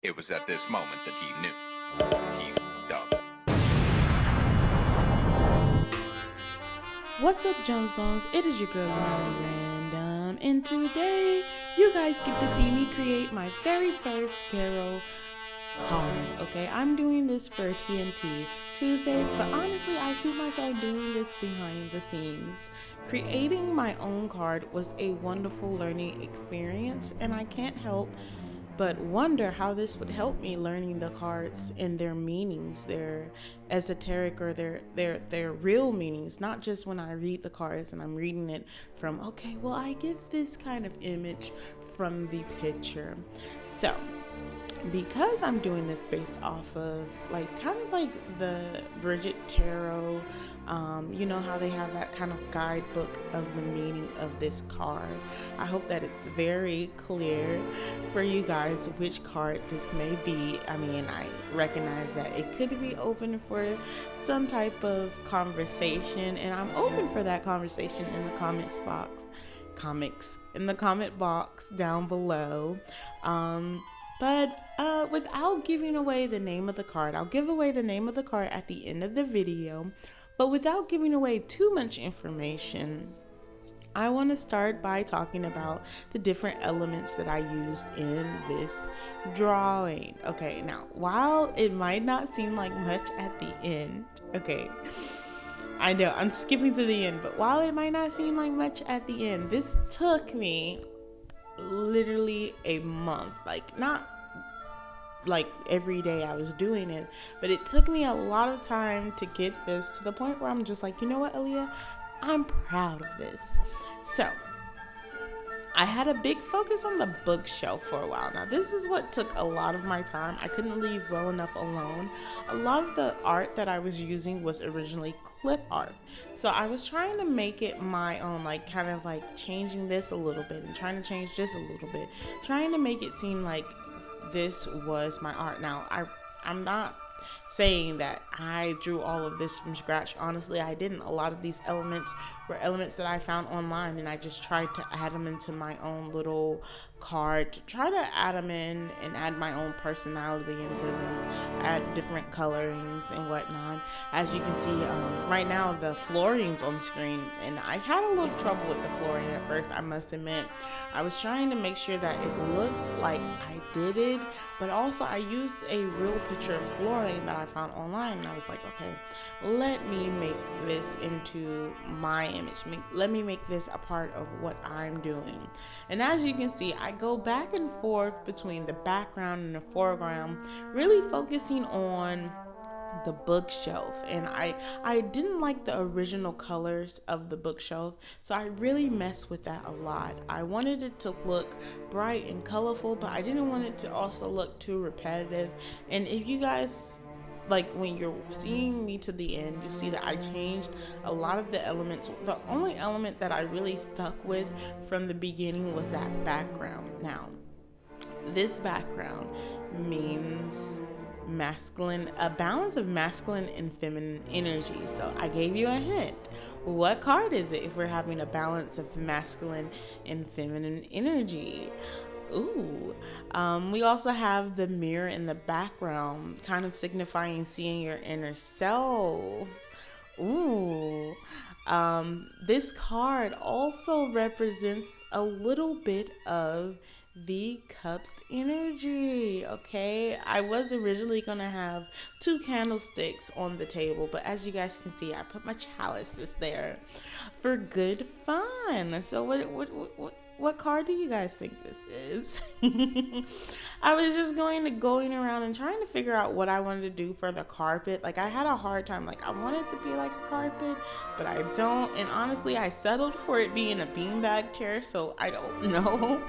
It was at this moment that he knew. He fucked up. What's up, Jones Bones? It is your girl, Unitedly Random, and today you guys get to see me create my very first tarot card. Okay, I'm doing this for TNT Tuesdays, but honestly, I see myself doing this behind the scenes. Creating my own card was a wonderful learning experience, and I can't help but wonder how this would help me learning the cards and their meanings, their esoteric or their real meanings, not just when I read the cards and I'm reading it from, okay, well, I get this kind of image from the picture. So because I'm doing this based off of kind of like the Bridget Tarot, you know how they have that kind of guidebook of the meaning of this card. I hope that it's very clear for you guys which card this may be. I mean, I recognize that it could be open for some type of conversation, and I'm open for that conversation in the comment box down below. But without giving away the name of the card, I'll give away the name of the card at the end of the video. But without giving away too much information, I want to start by talking about the different elements that I used in this drawing. Okay, now, while it might not seem like much at the end, okay, I know I'm skipping to the end, but while it might not seem like much at the end, this took me literally a month. Not like every day I was doing it, but it took me a lot of time to get this to the point where I'm just like, you know what, Alia, I'm proud of this. So I had a big focus on the bookshelf for a while. Now, this is what took a lot of my time. I couldn't leave well enough alone. A lot of the art that I was using was originally clip art. So I was trying to make it my own, kind of changing this a little bit and trying to change this a little bit, trying to make it seem like this was my art. Now, I'm not saying that I drew all of this from scratch. Honestly, I didn't. A lot of these elements were elements that I found online, and I just tried to add them into my own little card, to try to add them in and add my own personality into them, add different colorings and whatnot. As you can see, right now the flooring's on screen, and I had a little trouble with the flooring at first, I must admit. I was trying to make sure that it looked like I did it, but also I used a real picture of flooring that I found online, and I was like, okay, let me make this into my image. Let me make this a part of what I'm doing. And as you can see, I go back and forth between the background and the foreground, really focusing on the bookshelf. And I didn't like the original colors of the bookshelf, so I really messed with that a lot. I wanted it to look bright and colorful, but I didn't want it to also look too repetitive. And if you guys, when you're seeing me to the end, you see that I changed a lot of the elements. The only element that I really stuck with from the beginning was that background. Now, this background means masculine, a balance of masculine and feminine energy. So I gave you a hint. What card is it if we're having a balance of masculine and feminine energy? Ooh. We also have the mirror in the background, kind of signifying seeing your inner self. Ooh. This card also represents a little bit of the cups energy. Okay, I was originally gonna have two candlesticks on the table, but as you guys can see, I put my chalices there for good fun. So what card do you guys think this is? I was just going around and trying to figure out what I wanted to do for the carpet. I had a hard time. I wanted it to be like a carpet, but I don't. And honestly, I settled for it being a beanbag chair, so I don't know.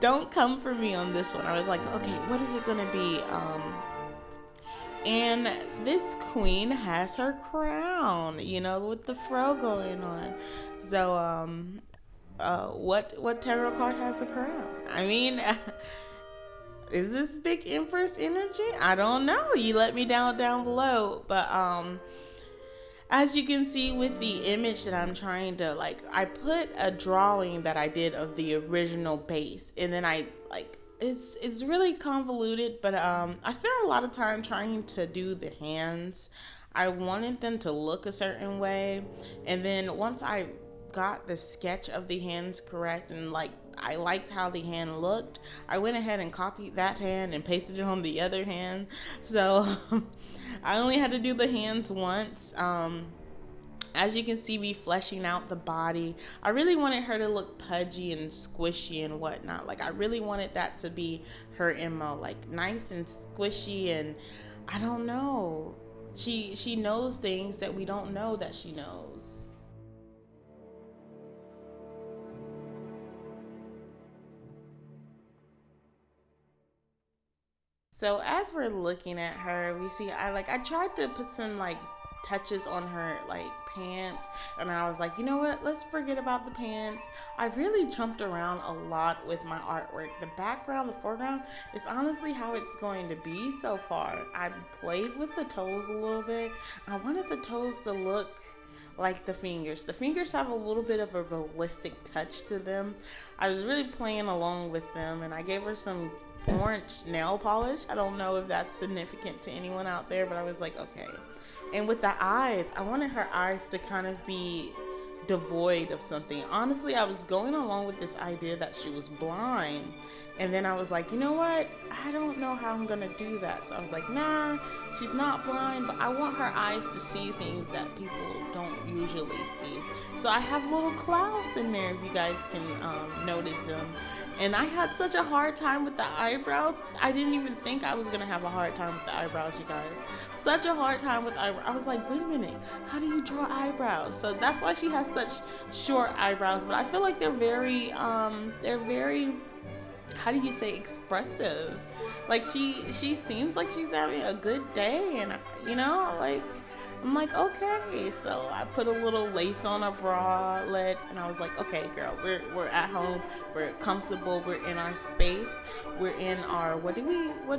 Don't come for me on this one. I was like, okay, what is it gonna be? And this queen has her crown, with the fro going on. So, what tarot card has a crown? I mean, is this big Empress energy? I don't know. You let me down below. But as you can see with the image that I'm trying to I put a drawing that I did of the original base, and then I it's really convoluted, but I spent a lot of time trying to do the hands. I wanted them to look a certain way, and then once I got the sketch of the hands correct and like I liked how the hand looked, I went ahead and copied that hand and pasted it on the other hand. So I only had to do the hands once. As you can see me fleshing out the body, I really wanted her to look pudgy and squishy and whatnot. Like I really wanted that to be her MO, like nice and squishy. And I don't know, she knows things that we don't know that she knows. So as we're looking at her, we see I tried to put some like touches on her like pants, and I was like, you know what, let's forget about the pants. I really jumped around a lot with my artwork. The background, the foreground is honestly how it's going to be so far. I played with the toes a little bit. I wanted the toes to look like the fingers. The fingers have a little bit of a realistic touch to them. I was really playing along with them, and I gave her some orange nail polish. I don't know if that's significant to anyone out there, but I was like, okay. And with the eyes, I wanted her eyes to kind of be devoid of something. Honestly, I was going along with this idea that she was blind. And then I was like, you know what? I don't know how I'm gonna do that. So I was like, nah, she's not blind, but I want her eyes to see things that people don't usually see. So I have little clouds in there if you guys can notice them. And I had such a hard time with the eyebrows. I didn't even think I was gonna have a hard time with the eyebrows, you guys. Such a hard time with eyebrows. I was like, wait a minute, how do you draw eyebrows? So that's why she has such short eyebrows. But I feel like they're very, how do you say, expressive. Like she seems like she's having a good day, and you know, like I'm like, okay. So I put a little lace on her bralette, and I was like, okay, girl, we're at home, we're comfortable, we're in our space, we're in our what do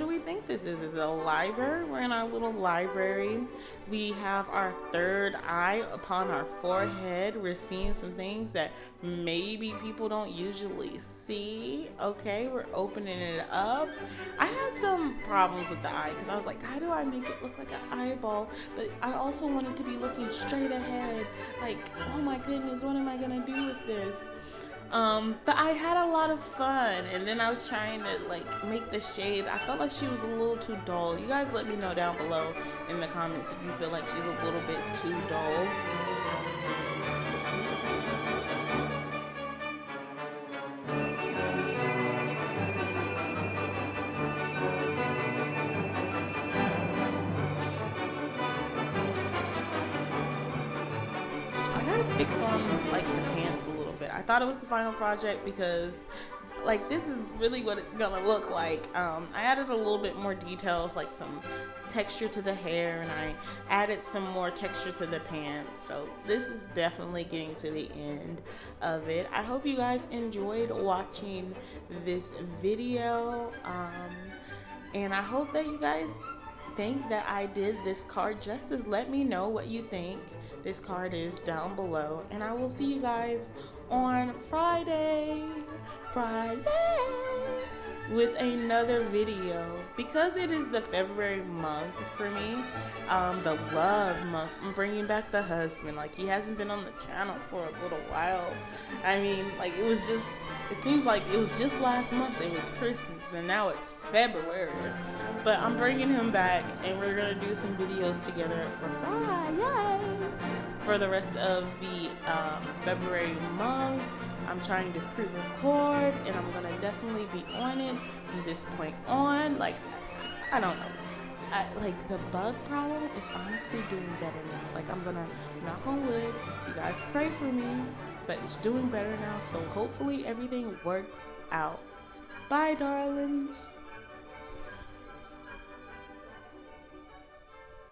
we think this is? Is it a library? We're in our little library. We have our third eye upon our forehead. We're seeing some things that maybe people don't usually see. Okay, we're opening it up. I had some problems with the eye because I was like, how do I make it look like an eyeball? But I also wanted to be looking straight ahead. Like, oh my goodness, what am I gonna do with this? But I had a lot of fun, and then I was trying to like make the shade. I felt like she was a little too dull. You guys let me know down below in the comments if you feel like she's a little bit too dull. I gotta fix on like the pants a little bit. I thought it was the final project because like this is really what it's gonna look like. I added a little bit more details, like some texture to the hair, and I added some more texture to the pants. So this is definitely getting to the end of it. I hope you guys enjoyed watching this video, and I hope that you guys think that I did this card justice. Let me know what you think this card is down below, and I will see you guys on Friday with another video. Because it is the February month for me, the love month. I'm bringing back the husband. Like, he hasn't been on the channel for a little while. I mean, like, it seems like it was just last month it was Christmas, and now it's February. But I'm bringing him back, and we're gonna do some videos together for Friday for the rest of the February month. I'm trying to pre-record, and I'm gonna definitely be on it from this point on. Like, I don't know. Like, the bug problem is honestly doing better now. Like, I'm gonna knock on wood. You guys pray for me, but it's doing better now. So hopefully everything works out. Bye, darlings.